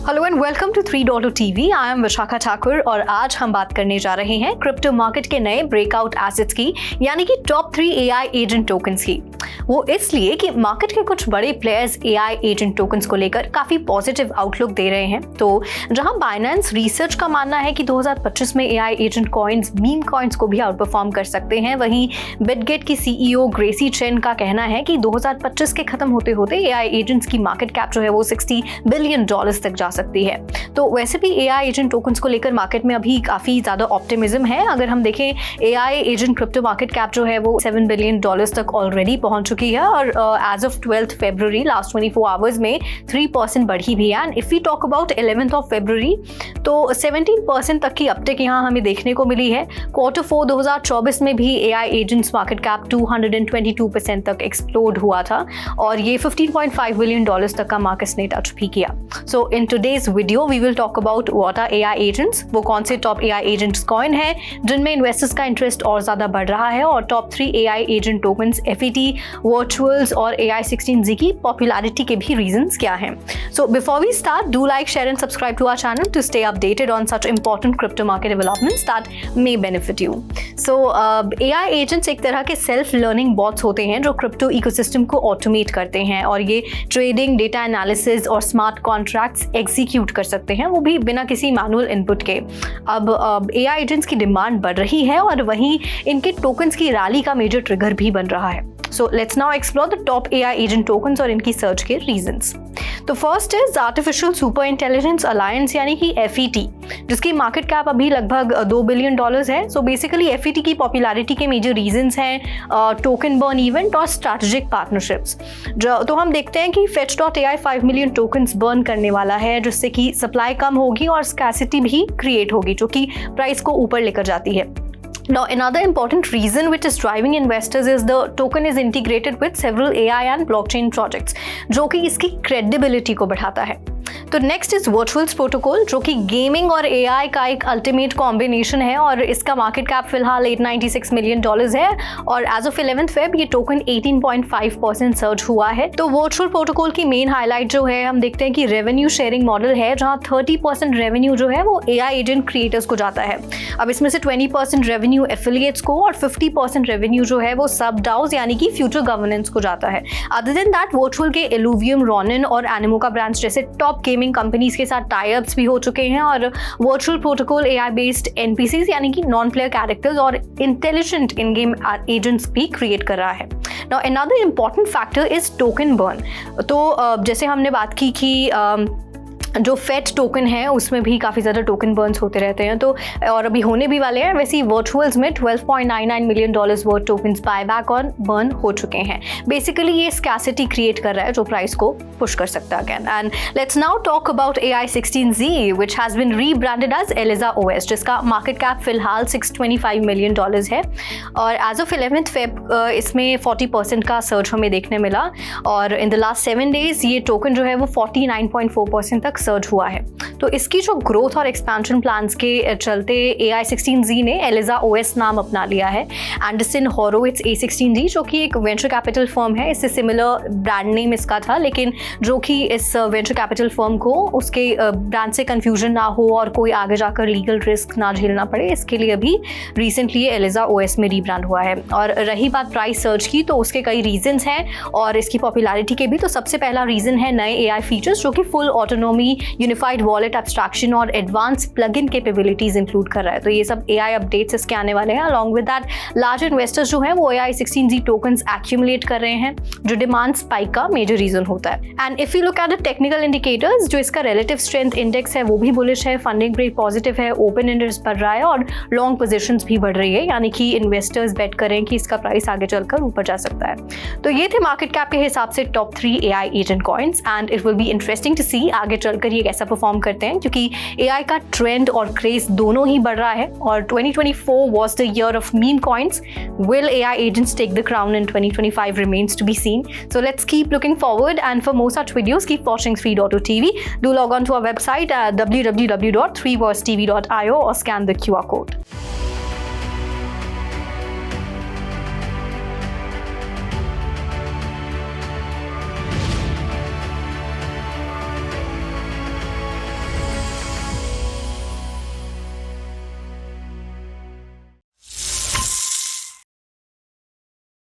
Hello and welcome to 3.0 TV. I am Vishakha Thakur और आज हम बात करने जा रहे हैं क्रिप्टो मार्केट के नए ब्रेकआउट एसेट्स की, यानी कि टॉप 3 एआई एजेंट टोकन्स की। वो इसलिए कि मार्केट के कुछ बड़े प्लेयर्स एआई एजेंट टोकन्स को लेकर काफी पॉजिटिव आउटलुक दे रहे हैं। तो जहां बाइनेंस रिसर्च का मानना है कि 2025 में AI agent coins meme coins को भी आउट परफॉर्म कर सकते हैं, वहीं बिटगेट की सीईओ ग्रेसी चेन का कहना है कि 2025 के खत्म होते होते एआई एजेंट्स की मार्केट कैप जो है वो $60 बिलियन तक जा सकती है। तो वैसे भी एआई एजेंट टोकन्स को लेकर मार्केट में अभी काफी ज्यादा ऑप्टिमिज्म है। अगर हम देखें, AI agent crypto market cap जो है वो $7 बिलियन तक ऑलरेडी पहुंच चुकी है और एज ऑफ 12th फरवरी लास्ट 24 आवर्स में 3% बढ़ी भी है। And if we talk about 11th of फरवरी तो 17% तक की अपटेक यहाँ हमें देखने को मिली है। Q4 2024 में भी एआई एजेंट्स मार्केट कैप 222% तक एक्सप्लोड हुआ था और ये $15.5 बिलियन तक का मार्केट ने टच भी किया। So in today's video we will talk about what are AI agents, वो कौन से टॉप एआई एजेंट्स कॉइन है जिनमें इन्वेस्टर्स का इंटरेस्ट और ज्यादा बढ़ रहा है, और top 3 AI agent tokens, FET, virtuals और AI16Z की पॉपुलैरिटी के भी रीजंस क्या हैं। So before we start, do like, share and subscribe to our channel to stay updated on such important crypto market developments that may benefit you. So AI agents एक तरह के self learning bots होते हैं जो crypto ecosystem को automate करते हैं और ये ट्रेडिंग, डेटा एनालिसिस और स्मार्ट कॉन्ट्रैक्ट्स एग्जीक्यूट कर सकते हैं, वो भी बिना किसी मैनुअल इनपुट के। अब एआई एजेंट्स की डिमांड बढ़ रही है और वहीं इनके टोकन्स की रैली का मेजर ट्रिगर भी बन रहा है। So let's now explore the top AI agent tokens और इनकी सर्च के reasons। तो first is artificial super intelligence alliance यानी कि FET, जिसकी मार्केट कैप अभी लगभग $2 बिलियन है। सो बेसिकली FET की पॉपुलैरिटी के मेजर रीजंस हैं टोकन बर्न इवेंट और स्ट्रैटेजिक पार्टनरशिप्स। तो हम देखते हैं कि Fetch.ai 5 मिलियन टोकन्स बर्न करने वाला है, जिससे कि सप्लाई कम होगी और स्कैसिटी भी क्रिएट होगी, जो कि प्राइस को ऊपर लेकर जाती है। Now, another important reason which is driving investors is the token is integrated with several AI and blockchain projects, जो कि इसकी credibility को बढ़ाता है। तो नेक्स्ट इज वर्चुअल्स प्रोटोकॉल, जो कि गेमिंग और एआई का एक अल्टीमेट कॉम्बिनेशन है और इसका मार्केट कैप फिलहाल $896 मिलियन है और एज ऑफ 11th फेब ये टोकन 18.5% सर्ज हुआ है। तो वर्चुअल प्रोटोकॉल की मेन हाईलाइट जो है, हम देखते हैं कि रेवेन्यू शेयरिंग मॉडल है, जहां 30% रेवेन्यू जो है वो एआई एजेंट क्रिएटर्स को जाता है। अब इसमें से 20% रेवेन्यू एफिलिएट्स को और 50% रेवेन्यू जो है वो सब डाउज यानी कि फ्यूचर गवर्नेंस को जाता है। अदर देन दैट, वर्चुअल के एलुवियम, रॉनिन और एनिमोका ब्रांड्स जैसे टॉप गेमिंग कंपनीज के साथ टाई-अप्स भी हो चुके हैं और virtual protocol AI based NPCs यानी कि नॉन प्लेयर कैरेक्टर्स और इंटेलिजेंट इन गेम एजेंट्स भी क्रिएट कर रहा है। Now another important factor is token burn. तो जैसे हमने बात की कि जो फेट टोकन है उसमें भी काफ़ी ज़्यादा टोकन बर्न्स होते रहते हैं, तो और अभी होने भी वाले हैं। वैसे ही वर्चुअल्स में $12.99 मिलियन वर्थ टोकन्स बायबैक और बर्न हो चुके हैं। बेसिकली ये स्कैसिटी क्रिएट कर रहा है जो प्राइस को पुश कर सकता है again. And let's now talk about AI16Z which has been rebranded as Eliza OS, जिसका मार्केट कैप फिलहाल $625 मिलियन है और एज ऑफ 11th फेब इसमें 40% का सर्च हमें देखने मिला और इन द लास्ट 7 डेज ये टोकन जो है वो 49.4% तक सर्च हुआ है। तो इसकी जो ग्रोथ और एक्सपेंशन प्लान्स के चलते AI16Z ने एलिजा OS नाम अपना लिया है। एंडरसन हॉरोविट्ज A16Z, जो कि एक वेंचर कैपिटल फर्म है, इससे सिमिलर ब्रांड नेम इसका था, लेकिन जो कि इस वेंचर कैपिटल फर्म को उसके ब्रांड से कंफ्यूजन ना हो और कोई आगे जाकर लीगल रिस्क ना झेलना पड़े, इसके लिए अभी रिसेंटली एलिजा OS में रीब्रांड हुआ है। और रही बात प्राइस सर्च की, तो उसके कई रीजंस हैं और इसकी पॉपुलैरिटी के भी। तो सबसे पहला रीजन है नए एआई फीचर्स, जो कि full autonomy, unified wallet abstraction और एडवांस प्लगइन कैपेबिलिटीज इंक्लूड कर रहा है। तो ये सब एआई अपडेट्स इसके आने वाले हैं। Along with that, large investors जो हैं वो AI16Z टोकन्स एक्यूमुलेट कर रहे हैं, जो डिमांड स्पाइक का मेजर रीजन होता है। And if you look at the technical indicators, जो इसका रिलेटिव स्ट्रेंथ इंडेक्स है वो भी बुलिश है, फंडिंग रेट पॉजिटिव है, ओपन इंटरेस्ट बढ़ रहा है और लॉन्ग पोजीशंस भी बढ़ रही है, यानी कि इन्वेस्टर्स बेट करें कि इसका प्राइस आगे चलकर ऊपर जा सकता है। तो ये थे मार्केट कैप के हिसाब से top 3 AI agent coins and it will be interesting to see आगे चलकर ये कैसा परफॉर्म करते हैं, क्योंकि एआई का ट्रेंड और क्रेज दोनों ही बढ़ रहा है और 2024 was the year of meme coins. Will AI agents take the crown in 2025 remains to be seen. So let's keep looking forward, and for more such videos keep watching 3.0 TV. Do log on to our website at www.3versetv.io or scan the QR code.